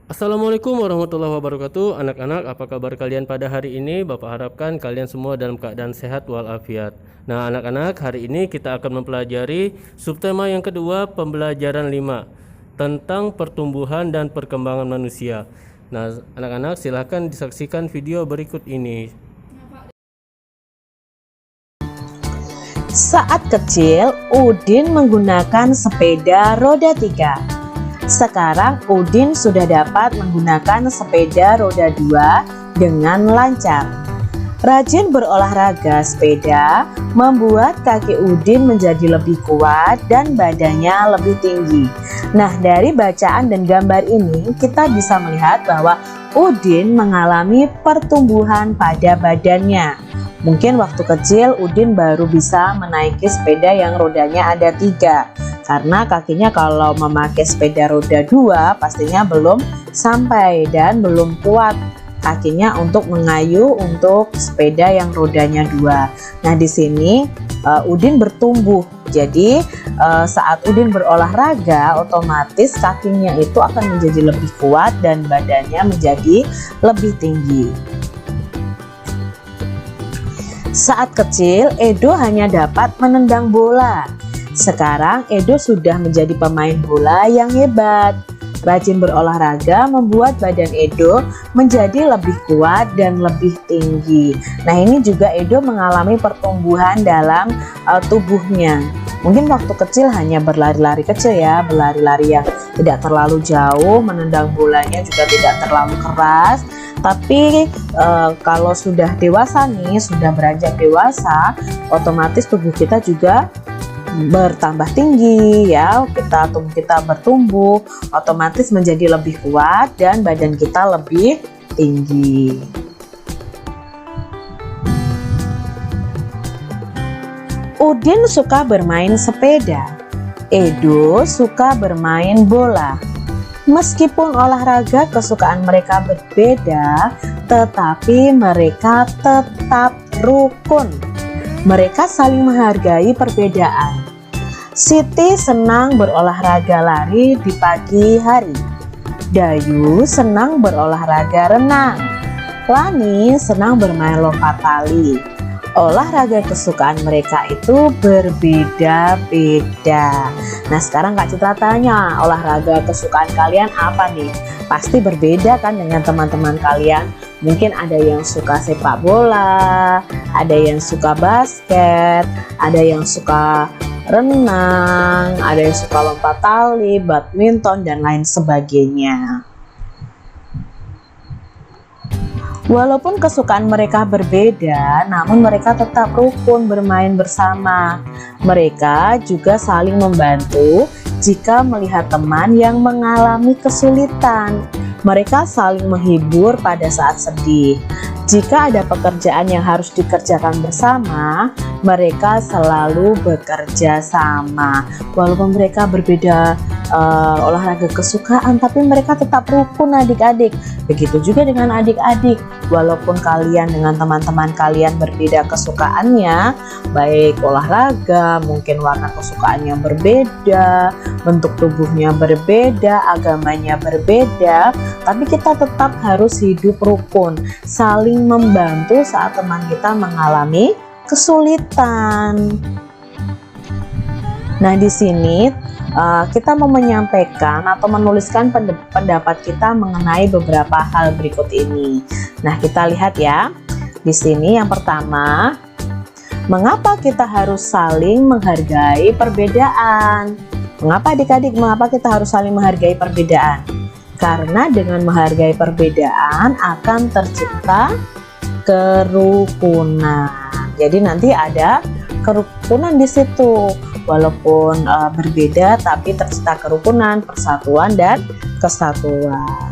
Assalamualaikum warahmatullahi wabarakatuh. Anak-anak, apa kabar kalian pada hari ini? Bapak harapkan kalian semua dalam keadaan sehat walafiat. Nah, anak-anak, hari ini kita akan mempelajari subtema yang kedua, pembelajaran 5 tentang pertumbuhan dan perkembangan manusia. Nah, anak-anak, silahkan disaksikan video berikut ini. Saat kecil, Udin menggunakan sepeda roda 3. Sekarang Udin sudah dapat menggunakan sepeda roda 2 dengan lancar. Rajin berolahraga sepeda membuat kaki Udin menjadi lebih kuat dan badannya lebih tinggi. Nah, dari bacaan dan gambar ini kita bisa melihat bahwa Udin mengalami pertumbuhan pada badannya. Mungkin waktu kecil Udin baru bisa menaiki sepeda yang rodanya ada 3. Karena kakinya kalau memakai sepeda roda 2 pastinya belum sampai dan belum kuat kakinya untuk mengayuh untuk sepeda yang rodanya 2. Nah, di sini Udin bertumbuh. Jadi saat Udin berolahraga, otomatis kakinya itu akan menjadi lebih kuat dan badannya menjadi lebih tinggi. Saat kecil, Edo hanya dapat menendang bola. Sekarang Edo sudah menjadi pemain bola yang hebat. Rajin berolahraga membuat badan Edo menjadi lebih kuat dan lebih tinggi. Nah, ini juga Edo mengalami pertumbuhan dalam tubuhnya. Mungkin waktu kecil hanya berlari-lari kecil ya, berlari-lari yang tidak terlalu jauh, menendang bolanya juga tidak terlalu keras. Tapi kalau sudah dewasa nih, sudah beranjak dewasa, otomatis tubuh kita juga bertambah tinggi ya, tubuh kita bertumbuh, otomatis menjadi lebih kuat dan badan kita lebih tinggi. Udin suka bermain sepeda, Edo suka bermain bola. Meskipun olahraga kesukaan mereka berbeda, tetapi mereka tetap rukun. Mereka saling menghargai perbedaan. Siti senang berolahraga lari di pagi hari. Dayu senang berolahraga renang. Lani senang bermain lompat tali. Olahraga kesukaan mereka itu berbeda-beda. Nah, sekarang Kak Citra tanya, olahraga kesukaan kalian apa nih? Pasti berbeda kan dengan teman-teman kalian. Mungkin ada yang suka sepak bola, ada yang suka basket, ada yang suka renang, ada yang suka lompat tali, badminton, dan lain sebagainya. Walaupun kesukaan mereka berbeda, namun mereka tetap rukun bermain bersama. Mereka juga saling membantu jika melihat teman yang mengalami kesulitan. Mereka saling menghibur pada saat sedih. Jika ada pekerjaan yang harus dikerjakan bersama, mereka selalu bekerja sama. Walaupun mereka berbeda olahraga kesukaan, tapi mereka tetap rukun adik-adik. Begitu juga dengan adik-adik. Walaupun kalian dengan teman-teman kalian berbeda kesukaannya, baik olahraga, mungkin warna kesukaan yang berbeda, bentuk tubuhnya berbeda, agamanya berbeda, tapi kita tetap harus hidup rukun, saling membantu saat teman kita mengalami kesulitan. Nah, di sini kita mau menyampaikan atau menuliskan pendapat kita mengenai beberapa hal berikut ini. Nah, kita lihat ya. Di sini yang pertama, mengapa kita harus saling menghargai perbedaan? Mengapa adik-adik, mengapa kita harus saling menghargai perbedaan? Karena dengan menghargai perbedaan akan tercipta kerukunan. Jadi nanti ada kerukunan di situ. Walaupun berbeda tapi tercipta kerukunan, persatuan, dan kesatuan.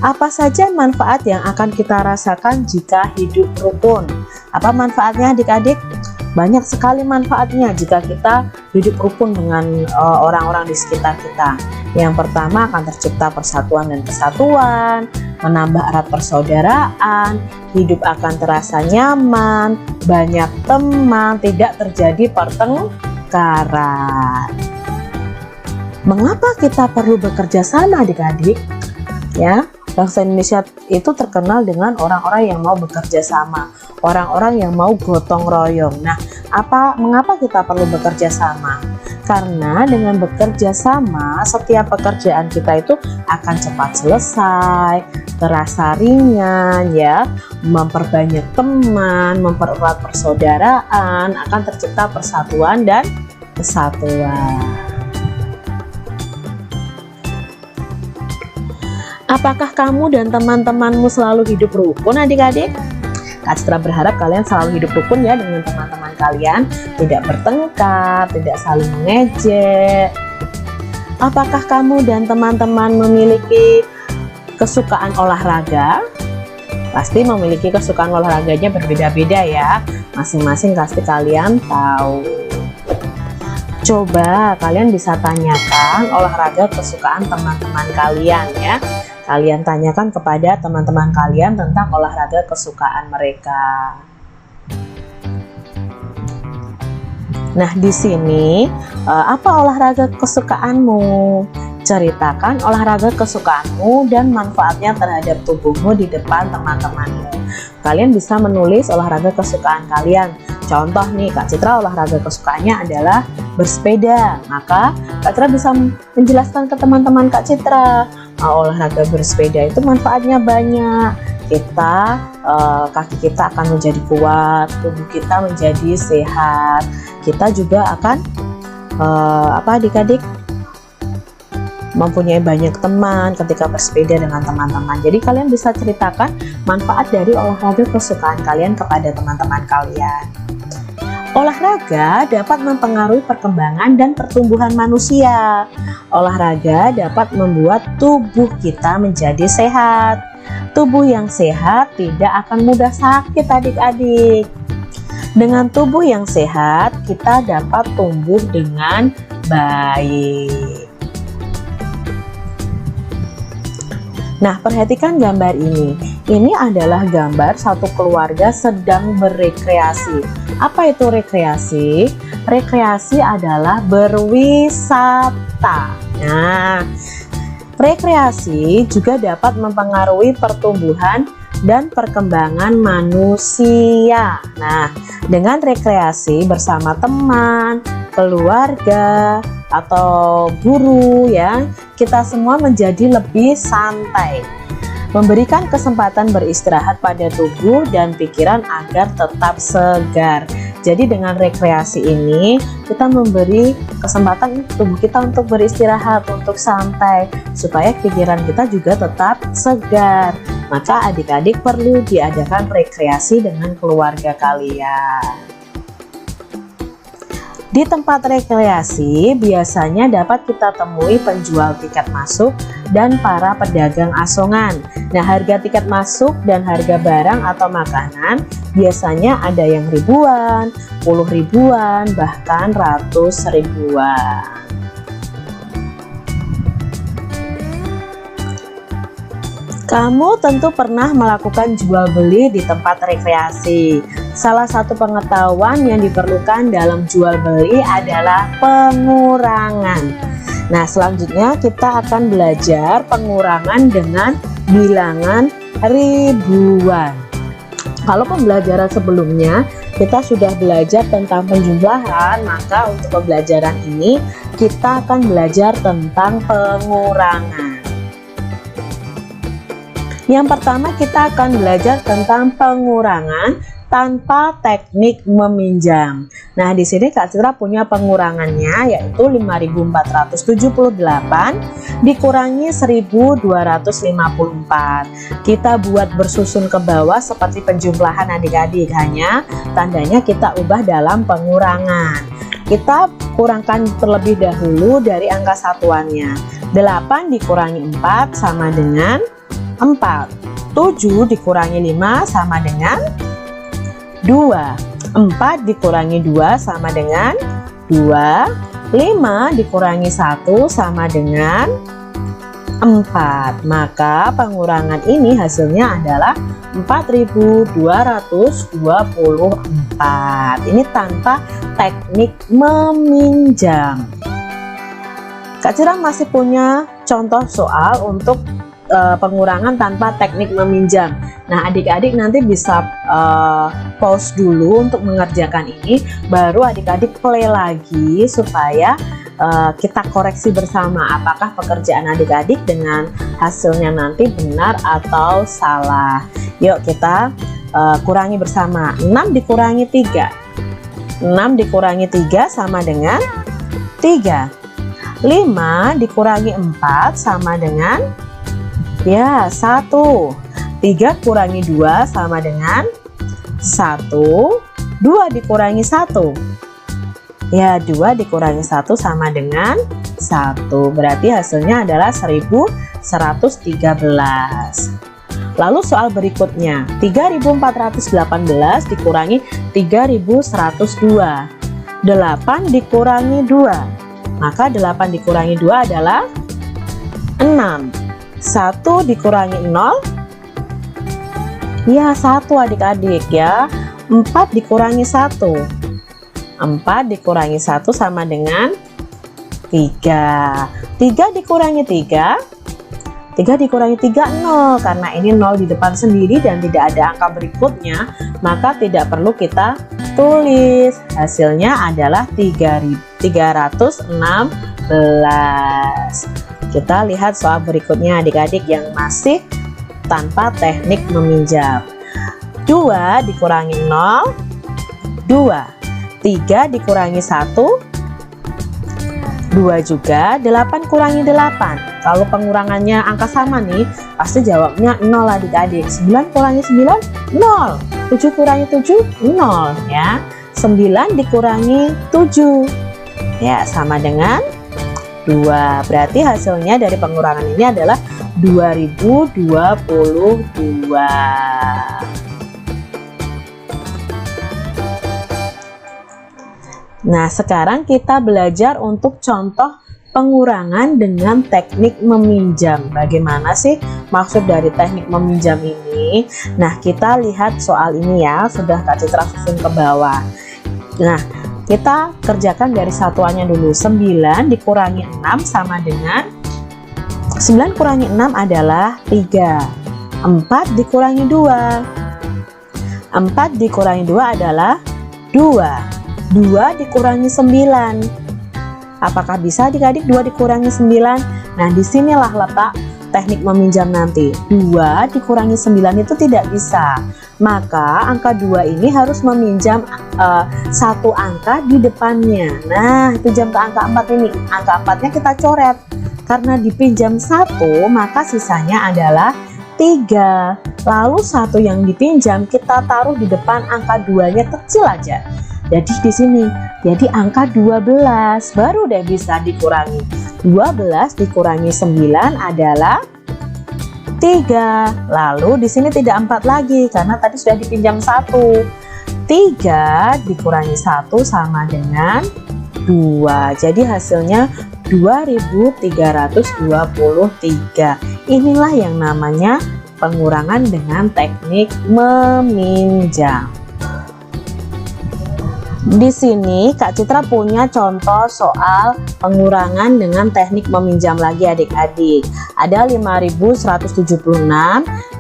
Apa saja manfaat yang akan kita rasakan jika hidup rukun? Apa manfaatnya adik-adik? Banyak sekali manfaatnya jika kita hidup rukun dengan orang-orang di sekitar kita. Yang pertama, akan tercipta persatuan dan kesatuan, menambah erat persaudaraan, hidup akan terasa nyaman, banyak teman, tidak terjadi pertengkaran. Mengapa kita perlu bekerja sama adik-adik? Ya, bangsa Indonesia itu terkenal dengan orang-orang yang mau bekerja sama, orang-orang yang mau gotong royong. Nah, mengapa kita perlu bekerja sama? Karena dengan bekerja sama, setiap pekerjaan kita itu akan cepat selesai, terasa ringan ya, memperbanyak teman, mempererat persaudaraan, akan tercipta persatuan dan kesatuan. Apakah kamu dan teman-temanmu selalu hidup rukun, adik-adik? Kak Citra berharap kalian selalu hidup rukun ya dengan teman-teman kalian, tidak bertengkar, tidak saling mengejek. Apakah kamu dan teman-teman memiliki kesukaan olahraga? Pasti memiliki kesukaan olahraganya berbeda-beda ya, masing-masing pasti kalian tahu. Coba kalian bisa tanyakan olahraga kesukaan teman-teman kalian ya. Kalian tanyakan kepada teman-teman kalian tentang olahraga kesukaan mereka. Nah, di sini apa olahraga kesukaanmu? Ceritakan olahraga kesukaanmu dan manfaatnya terhadap tubuhmu di depan teman-temanmu. Kalian bisa menulis olahraga kesukaan kalian. Contoh nih, Kak Citra olahraga kesukaannya adalah bersepeda. Maka Kak Citra bisa menjelaskan ke teman-teman Kak Citra, olahraga bersepeda itu manfaatnya banyak. Kaki kita akan menjadi kuat, tubuh kita menjadi sehat. Kita juga akan adik-adik mempunyai banyak teman ketika bersepeda dengan teman-teman. Jadi kalian bisa ceritakan manfaat dari olahraga kesukaan kalian kepada teman-teman kalian. Olahraga dapat mempengaruhi perkembangan dan pertumbuhan manusia. Olahraga dapat membuat tubuh kita menjadi sehat. Tubuh yang sehat tidak akan mudah sakit, adik-adik. Dengan tubuh yang sehat, kita dapat tumbuh dengan baik. Nah, perhatikan gambar ini. Ini adalah gambar satu keluarga sedang berekreasi. Apa itu rekreasi? Rekreasi adalah berwisata. Nah, rekreasi juga dapat mempengaruhi pertumbuhan dan perkembangan manusia. Nah, dengan rekreasi bersama teman, keluarga, atau guru ya, kita semua menjadi lebih santai. Memberikan kesempatan beristirahat pada tubuh dan pikiran agar tetap segar. Jadi dengan rekreasi ini kita memberi kesempatan tubuh kita untuk beristirahat, untuk santai, supaya pikiran kita juga tetap segar. Maka adik-adik perlu diadakan rekreasi dengan keluarga kalian. Di tempat rekreasi biasanya dapat kita temui penjual tiket masuk dan para pedagang asongan. Nah, harga tiket masuk dan harga barang atau makanan biasanya ada yang ribuan, puluh ribuan, bahkan ratus ribuan. Kamu tentu pernah melakukan jual beli di tempat rekreasi. Salah satu pengetahuan yang diperlukan dalam jual beli adalah pengurangan. Nah, selanjutnya kita akan belajar pengurangan dengan bilangan ribuan. Kalau pembelajaran sebelumnya kita sudah belajar tentang penjumlahan, maka untuk pembelajaran ini kita akan belajar tentang pengurangan. Yang pertama kita akan belajar tentang pengurangan tanpa teknik meminjam. Nah, di sini Kak Citra punya pengurangannya, yaitu 5.478 dikurangi 1.254. Kita buat bersusun ke bawah seperti penjumlahan adik-adik, hanya tandanya kita ubah dalam pengurangan. Kita kurangkan terlebih dahulu dari angka satuannya. 8 dikurangi 4 sama dengan 4. 7 dikurangi 5 sama dengan 2. 4 dikurangi 2 sama dengan 2. 5 dikurangi 1 sama dengan 4. Maka pengurangan ini hasilnya adalah 4.224. Ini tanpa teknik meminjam. Kak Citra masih punya contoh soal untuk pengurangan tanpa teknik meminjam. Nah, adik-adik nanti bisa pause dulu untuk mengerjakan ini, baru adik-adik play lagi supaya kita koreksi bersama apakah pekerjaan adik-adik dengan hasilnya nanti benar atau salah. Yuk kita kurangi bersama. 6 dikurangi 3. 6 dikurangi 3 sama dengan 3. 5 dikurangi 4 sama dengan 1. 3 kurangi 2 sama dengan 1. 2 dikurangi 1. 2 dikurangi 1 sama dengan 1. Berarti hasilnya adalah 1113. Lalu soal berikutnya, 3418 dikurangi 3102. 8 dikurangi 2. Maka 8 dikurangi 2 adalah 6. 1 dikurangi 0. 1 adik-adik ya. 4 dikurangi 1. 4 dikurangi 1 sama dengan 3. 3 dikurangi 3. 3 dikurangi 3 0. Karena ini 0 di depan sendiri dan tidak ada angka berikutnya, maka tidak perlu kita tulis. Hasilnya adalah 316. Kita lihat soal berikutnya adik-adik yang masih tanpa teknik meminjam. 2 dikurangi 0. 2. 3 dikurangi 1. 2 juga. 8 kurangi 8. Kalau pengurangannya angka sama nih, pasti jawabnya 0 adik-adik. 9 kurangi 9, 0. 7 kurangi 7, 0 ya. 9 dikurangi 7 sama dengan 2. Berarti hasilnya dari pengurangan ini adalah 2022. Nah, sekarang kita belajar untuk contoh pengurangan dengan teknik meminjam. Bagaimana sih maksud dari teknik meminjam ini? Nah, kita lihat soal ini ya, sudah Kak Citra susun ke bawah. Nah, kita kerjakan dari satuannya dulu. 9 dikurangi 6 sama dengan 9 kurangi 6 adalah 3. 4 dikurangi 2. 4 dikurangi 2 adalah 2. 2 dikurangi 9. Apakah bisa adik-adik 2 dikurangi 9? Nah, disinilah letak teknik meminjam nanti. 2 dikurangi 9 itu tidak bisa. Maka angka 2 ini harus meminjam satu angka di depannya. Nah, pinjam ke angka 4 ini. Angka 4-nya kita coret. Karena dipinjam 1, maka sisanya adalah 3. Lalu 1 yang dipinjam kita taruh di depan angka 2-nya kecil aja. Jadi di sini, jadi angka 12 baru deh bisa dikurangi. 12 dikurangi 9 adalah 3. Lalu di sini tidak 4 lagi karena tadi sudah dipinjam 1. 3 dikurangi 1 sama dengan 2. Jadi hasilnya 2323. Inilah yang namanya pengurangan dengan teknik meminjam. Di sini Kak Citra punya contoh soal pengurangan dengan teknik meminjam lagi adik-adik. Ada 5.176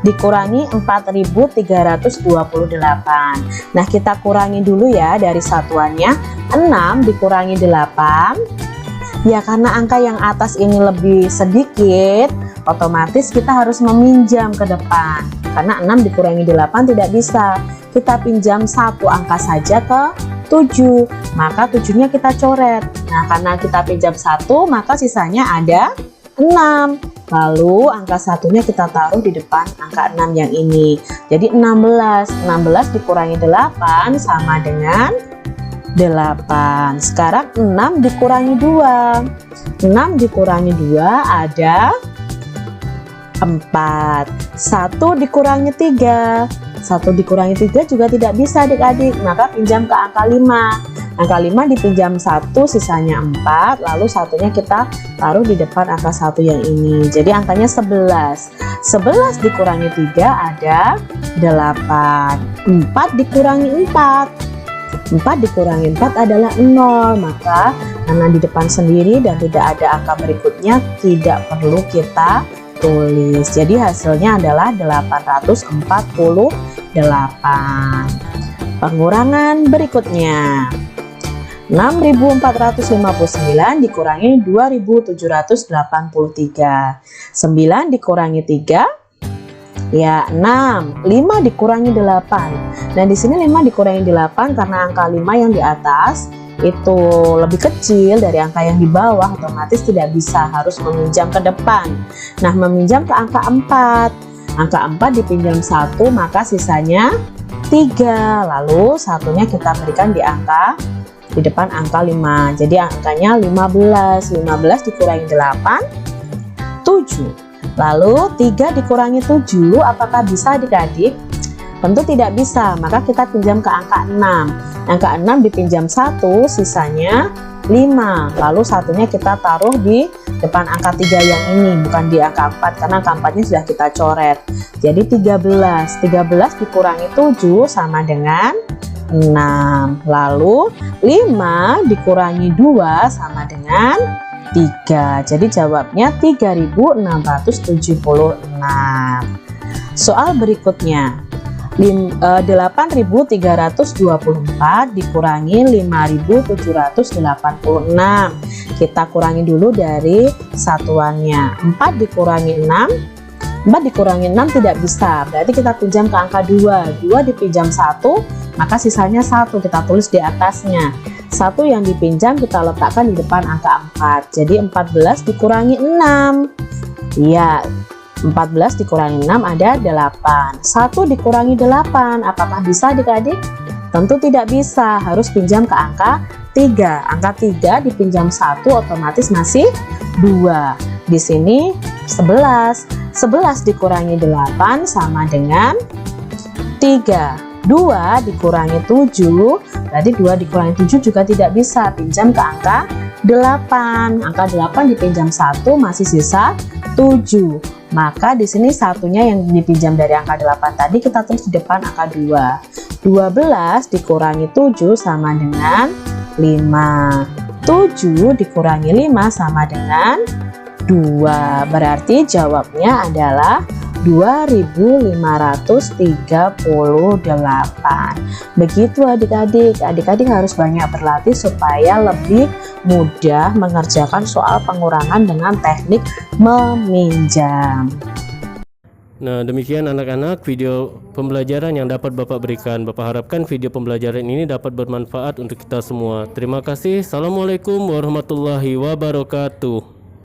dikurangi 4.328. Nah, kita kurangi dulu ya dari satuannya. 6 dikurangi 8. Ya, karena angka yang atas ini lebih sedikit, otomatis kita harus meminjam ke depan. Karena 6 dikurangi 8 tidak bisa. Kita pinjam satu angka saja ke 7, maka 7-nya kita coret. Nah, karena kita pinjam 1, maka sisanya ada 6. Lalu angka satunya kita taruh di depan angka 6 yang ini. Jadi 16. 16 dikurangi 8 sama dengan 8. Sekarang 6 dikurangi 2. 6 dikurangi 2 ada 4. 1 dikurangi 3. 1 dikurangi 3 juga tidak bisa adik-adik, maka pinjam ke angka 5. Angka 5 dipinjam 1, sisanya 4, lalu satunya kita taruh di depan angka 1 yang ini. Jadi angkanya 11. 11 dikurangi 3 ada 8. 4 dikurangi 4. 4 dikurangi 4 adalah 0, maka karena di depan sendiri dan tidak ada angka berikutnya, tidak perlu kita tulis. Jadi hasilnya adalah 848. Pengurangan berikutnya. 6.459 dikurangi 2.783. 9 dikurangi 3 ya 6. 5 dikurangi 8. Nah, di sini 5 dikurangi 8 karena angka 5 yang di atas itu lebih kecil dari angka yang di bawah, otomatis tidak bisa, harus meminjam ke depan. Nah, meminjam ke angka 4. Angka 4 dipinjam 1, maka sisanya 3. Lalu satunya kita berikan di depan angka 5. Jadi angkanya 15. 15 dikurangi 8, 7. Lalu 3 dikurangi 7, apakah bisa adik-adik? Tentu tidak bisa, maka kita pinjam ke angka 6. Angka 6 dipinjam 1, sisanya 5. Lalu satunya kita taruh di depan angka 3 yang ini, bukan di angka 4, karena angka 4-nya sudah kita coret. Jadi 13. 13 dikurangi 7 sama dengan 6. Lalu 5 dikurangi 2 sama dengan 3. Jadi jawabnya 3.676. Soal berikutnya. 8.324 dikurangi 5.786. Kita kurangi dulu dari satuannya. 4 dikurangi 6. 4 dikurangi 6 tidak bisa, berarti kita pinjam ke angka 2. 2 dipinjam 1, maka sisanya 1, kita tulis di atasnya. 1 yang dipinjam kita letakkan di depan angka 4. Jadi 14 dikurangi 6. Iya, 14 dikurangi 6 ada 8. 1 dikurangi 8, apakah bisa adik-adik? Tentu tidak bisa, harus pinjam ke angka 3. Angka 3 dipinjam 1, otomatis masih 2. Di sini 11. 11 dikurangi 8 sama dengan 3. 2 dikurangi 7, berarti 2 dikurangi 7 juga tidak bisa, pinjam ke angka 8. Angka 8 dipinjam 1, masih sisa 7. Maka di sini satunya yang dipinjam dari angka 8 tadi kita tulis di depan angka 2. 12 dikurangi 7 sama dengan 5. 7 dikurangi 5 sama dengan 2. Berarti jawabnya adalah 2.538. Begitu adik-adik. Adik-adik harus banyak berlatih supaya lebih mudah mengerjakan soal pengurangan dengan teknik meminjam. Nah, demikian anak-anak video pembelajaran yang dapat Bapak berikan. Bapak harapkan video pembelajaran ini dapat bermanfaat untuk kita semua. Terima kasih. Assalamualaikum warahmatullahi wabarakatuh.